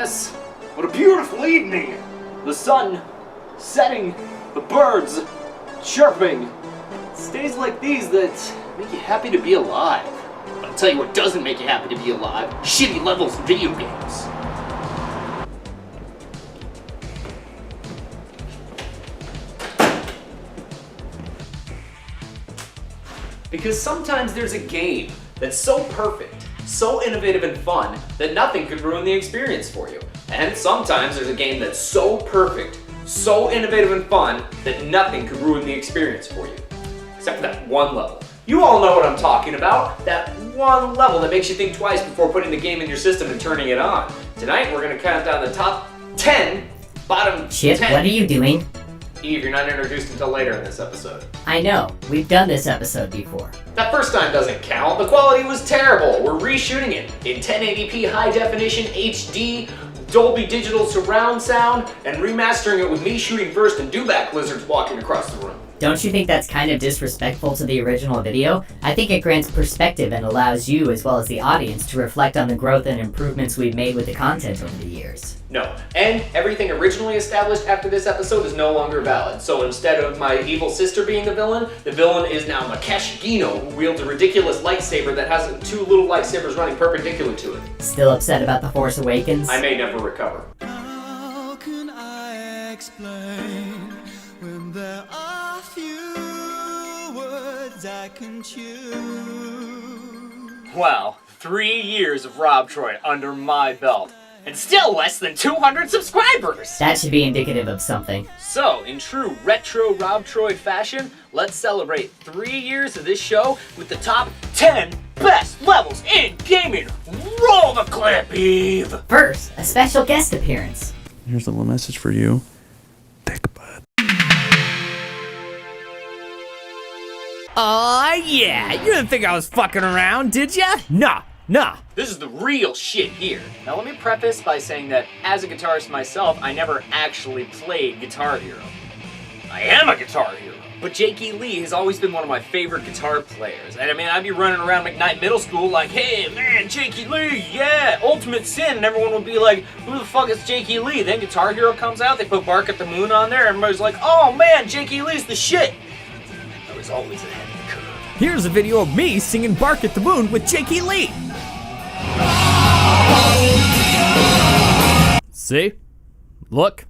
class. What a beautiful evening. The sun setting, the birds chirping. It's days like these that make you happy to be alive. But I'll tell you what doesn't make you happy to be alive. Shitty levels in video games. Because sometimes there's a game that's so perfect, so innovative and fun, that nothing could ruin the experience for you. And sometimes there's a game that's so perfect, so innovative and fun, that nothing could ruin the experience for you. Except for that one level. You all know what I'm talking about. That one level that makes you think twice before putting the game in your system and turning it on. Tonight, we're gonna count down the top 10, bottom Chip, 10. what are you doing? Eve, you're not introduced until later in this episode. I know, we've done this episode before. That first time doesn't count. The quality was terrible. We're reshooting it in 1080p high definition HD, Dolby Digital surround sound, and remastering it with me shooting first and do-back lizards walking across the room. Don't you think that's kind of disrespectful to the original video? I think it grants perspective and allows you, as well as the audience, to reflect on the growth and improvements we've made with the content over the years. No, and everything originally established after this episode is no longer valid. So instead of my evil sister being the villain is now Makesh Gino, who wields a ridiculous lightsaber that has two little lightsabers running perpendicular to it. Still upset about The Force Awakens? I may never recover. How can I explain when there are few words I can choose? Wow, 3 years of RobTroid under my belt. And still less than 200 subscribers! That should be indicative of something. So, in true retro RobTroid fashion, let's celebrate 3 years of this show with the top 10 best levels in gaming. Roll the clip, Eve! First, a special guest appearance. Here's a little message for you. Thick butt. Aw, yeah, you didn't think I was fucking around, did ya? Nah. This is the real shit here. Now let me preface by saying that as a guitarist myself, I never actually played Guitar Hero. I am a Guitar Hero. But Jakey Lee has always been one of my favorite guitar players. And I mean, I'd be running around McKnight Middle School like, hey man, Jakey Lee, yeah, Ultimate Sin. And everyone would be like, who the fuck is Jakey Lee? Then Guitar Hero comes out, they put Bark at the Moon on there, and everybody's like, oh man, Jakey Lee's the shit. I was always ahead of the curve. Here's a video of me singing Bark at the Moon with Jakey Lee. See? Look.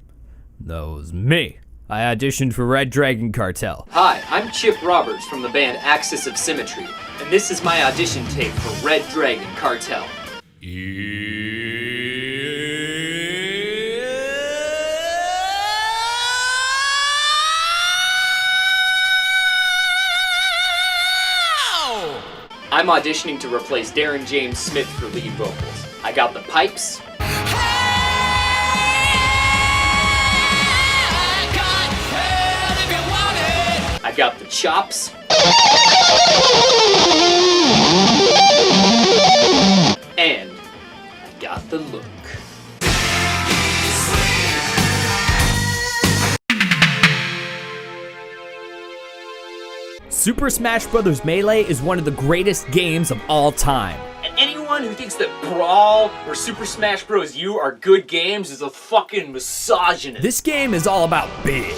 That was me. I auditioned for Red Dragon Cartel. Hi, I'm Chip Roberts from the band Axis of Symmetry, and this is my audition tape for Red Dragon Cartel. I'm auditioning to replace Darren James Smith for lead vocals. I got the pipes. I got the chops. And I got the look. Super Smash Bros. Melee is one of the greatest games of all time. And anyone who thinks that Brawl or Super Smash Bros. U are good games is a fucking misogynist. This game is all about big.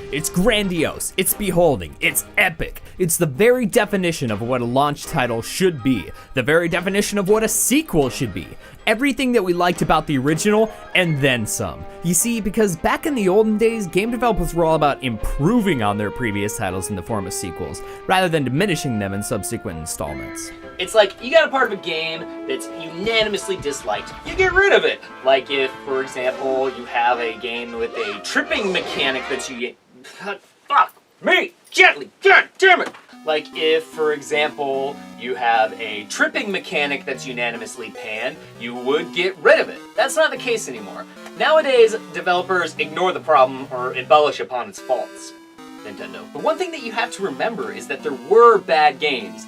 It's grandiose, it's beholding, it's epic. It's the very definition of what a launch title should be. The very definition of what a sequel should be. Everything that we liked about the original, and then some. You see, because back in the olden days, game developers were all about improving on their previous titles in the form of sequels, rather than diminishing them in subsequent installments. It's like, you got a part of a game that's unanimously disliked, you get rid of it. Like if, for example, you have a game with a tripping mechanic that you get... Fuck me! Gently! God damn it! Like if, for example, you have a tripping mechanic that's unanimously panned, you would get rid of it. That's not the case anymore. Nowadays, developers ignore the problem or embellish upon its faults. Nintendo. But one thing that you have to remember is that there were bad games.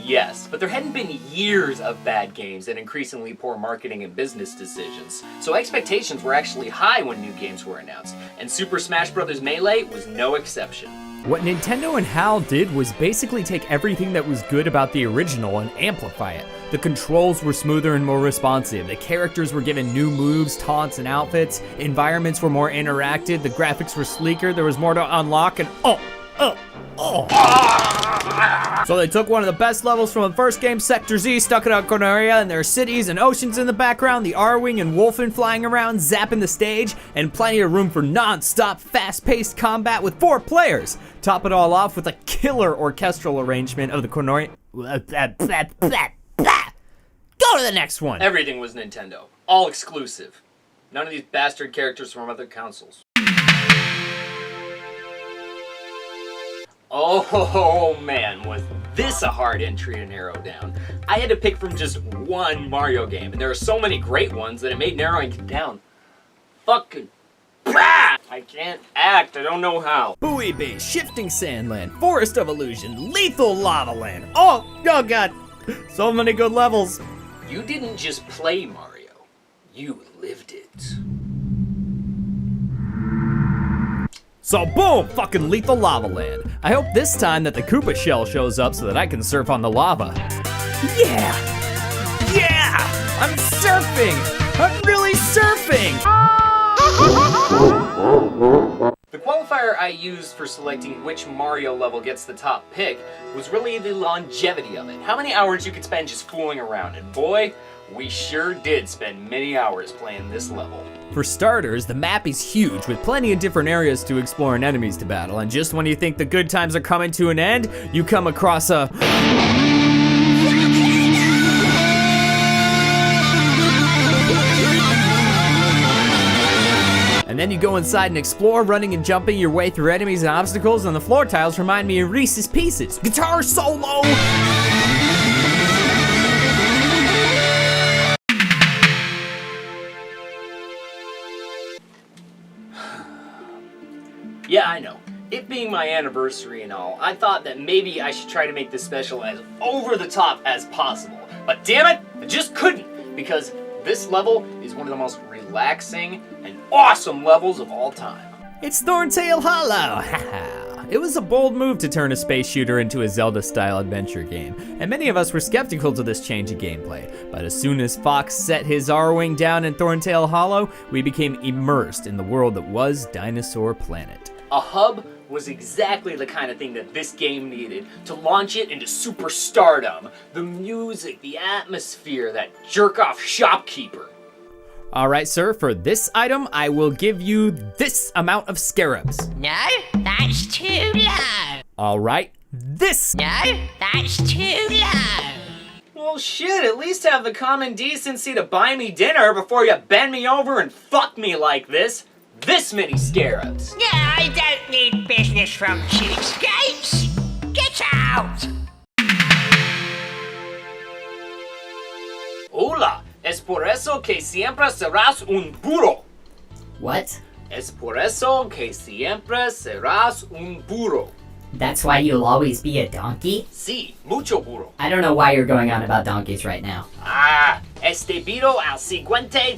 Yes, but there hadn't been years of bad games and increasingly poor marketing and business decisions. So expectations were actually high when new games were announced, and Super Smash Bros. Melee was no exception. What Nintendo and HAL did was basically take everything that was good about the original and amplify it. The controls were smoother and more responsive. The characters were given new moves, taunts, and outfits. Environments were more interactive. The graphics were sleeker. There was more to unlock, and So they took one of the best levels from the first game, Sector Z, stuck it out Corneria, and there are cities and oceans in the background, the R-Wing and Wolfen flying around, zapping the stage, and plenty of room for non-stop, fast-paced combat with 4 players. Top it all off with a killer orchestral arrangement of the Corneria. Go to the next one. Everything was Nintendo. All exclusive. None of these bastard characters from other consoles. Oh man, was this a hard entry to narrow down. I had to pick from just one Mario game, and there are so many great ones that it made narrowing it down fucking I can't act, I don't know how. Buoy Base, Shifting Sandland, Forest of Illusion, Lethal Lava Land. Oh god, so many good levels. You didn't just play Mario, you lived it. So boom, fucking Lethal Lava Land. I hope this time that the Koopa shell shows up so that I can surf on the lava. Yeah, I'm surfing. I'm really surfing. The qualifier I used for selecting which Mario level gets the top pick was really the longevity of it. How many hours you could spend just fooling around, and boy, we sure did spend many hours playing this level. For starters, the map is huge with plenty of different areas to explore and enemies to battle, and just when you think the good times are coming to an end, you come across a... And then you go inside and explore, running and jumping your way through enemies and obstacles, and the floor tiles remind me of Reese's Pieces. Guitar solo! Yeah, I know. It being my anniversary and all, I thought that maybe I should try to make this special as over the top as possible. But damn it, I just couldn't, because this level is one of the most relaxing and awesome levels of all time. It's Thorntail Hollow! It was a bold move to turn a space shooter into a Zelda-style adventure game, and many of us were skeptical to this change of gameplay. But as soon as Fox set his R-Wing down in Thorntail Hollow, we became immersed in the world that was Dinosaur Planet. A hub was exactly the kind of thing that this game needed to launch it into superstardom. The music, the atmosphere, that jerk-off shopkeeper. Alright, sir, for this item, I will give you this amount of scarabs. No, that's too low. Alright, this. No, that's too low. Well, shit, at least have the common decency to buy me dinner before you bend me over and fuck me like this. This many scarabs. No, I don't need business from cheapskates. Get out. Hola, es por eso que siempre serás un burro. What? Es por eso que siempre serás un burro. That's why you'll always be a donkey? Sí, mucho burro. I don't know why you're going on about donkeys right now. Es debido al siguiente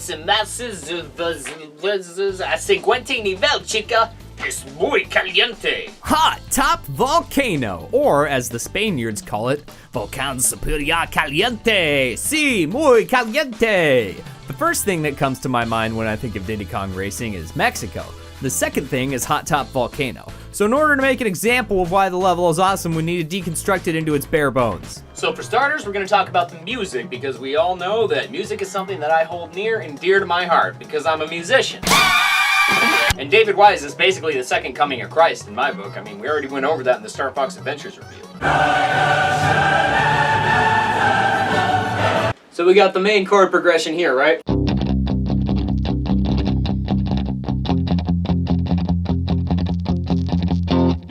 nivel, chica. Es muy caliente. Hot Top Volcano, or as the Spaniards call it, Volcán Superior Caliente. Sí, muy caliente. The first thing that comes to my mind when I think of Diddy Kong Racing is Mexico. The second thing is Hot Top Volcano. So in order to make an example of why the level is awesome, we need to deconstruct it into its bare bones. So for starters, we're going to talk about the music, because we all know that music is something that I hold near and dear to my heart, because I'm a musician. And David Wise is basically the second coming of Christ in my book. I mean, we already went over that in the Star Fox Adventures review. So we got the main chord progression here, right?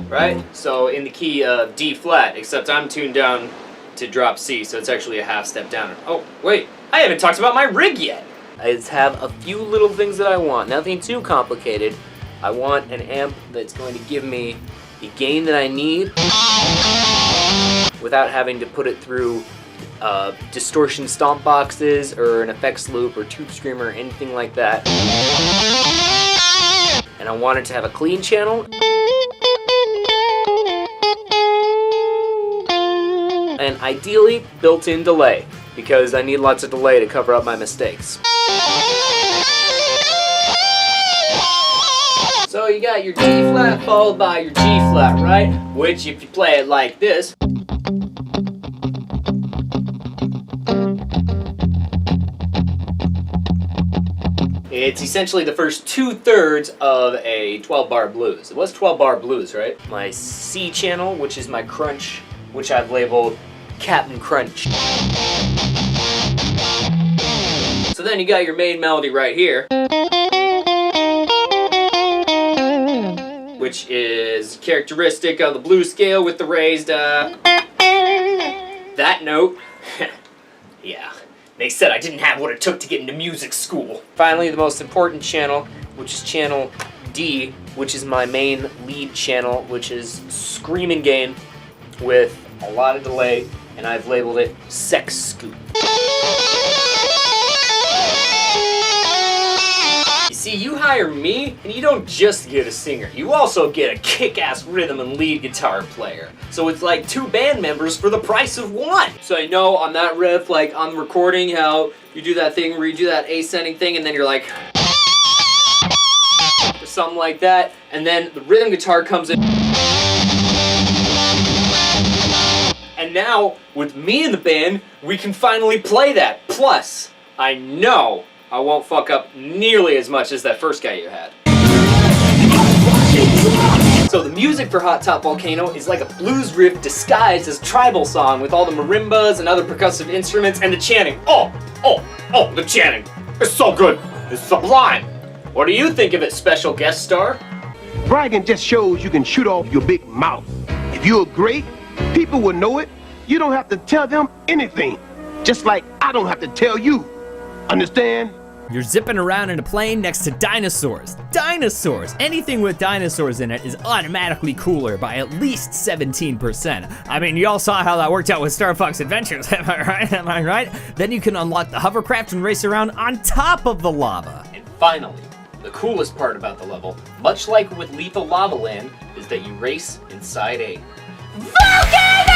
Right? So in the key of D flat, except I'm tuned down to drop C, so it's actually a half step down. Oh, wait, I haven't talked about my rig yet. I just have a few little things that I want, nothing too complicated. I want an amp that's going to give me the gain that I need without having to put it through distortion stomp boxes or an effects loop or tube screamer or anything like that. And I want it to have a clean channel. And ideally, built-in delay. because I need lots of delay to cover up my mistakes. So you got your D flat followed by your G flat, right? Which if you play it like this, it's essentially the first 2/3 of a 12-bar blues. It was 12-bar blues, right? My C channel, which is my crunch, which I've labeled Captain Crunch. So then you got your main melody right here, which is characteristic of the blues scale with the raised, that note. Yeah. They said I didn't have what it took to get into music school. Finally, the most important channel, which is channel D, which is my main lead channel, which is screaming gain with a lot of delay, and I've labeled it Sex Scoop. You see, you hire me, and you don't just get a singer. You also get a kick-ass rhythm and lead guitar player. So it's like 2 band members for the price of 1. So I know on that riff, like on recording, how you do that thing where you do that ascending thing, and then you're like, or something like that, and then the rhythm guitar comes in. And now, with me in the band, we can finally play that. Plus, I know I won't fuck up nearly as much as that first guy you had. So the music for Hot Top Volcano is like a blues riff disguised as a tribal song with all the marimbas and other percussive instruments and the chanting. Oh, the chanting. It's so good. It's sublime. What do you think of it, special guest star? Bragging just shows you can shoot off your big mouth. If you're great, people will know it. You don't have to tell them anything. Just like I don't have to tell you. Understand? You're zipping around in a plane next to dinosaurs. Dinosaurs! Anything with dinosaurs in it is automatically cooler by at least 17%. I mean, you all saw how that worked out with Star Fox Adventures, am I right? Am I right? Then you can unlock the hovercraft and race around on top of the lava. And finally, the coolest part about the level, much like with Lethal Lava Land, is that you race inside a volcano!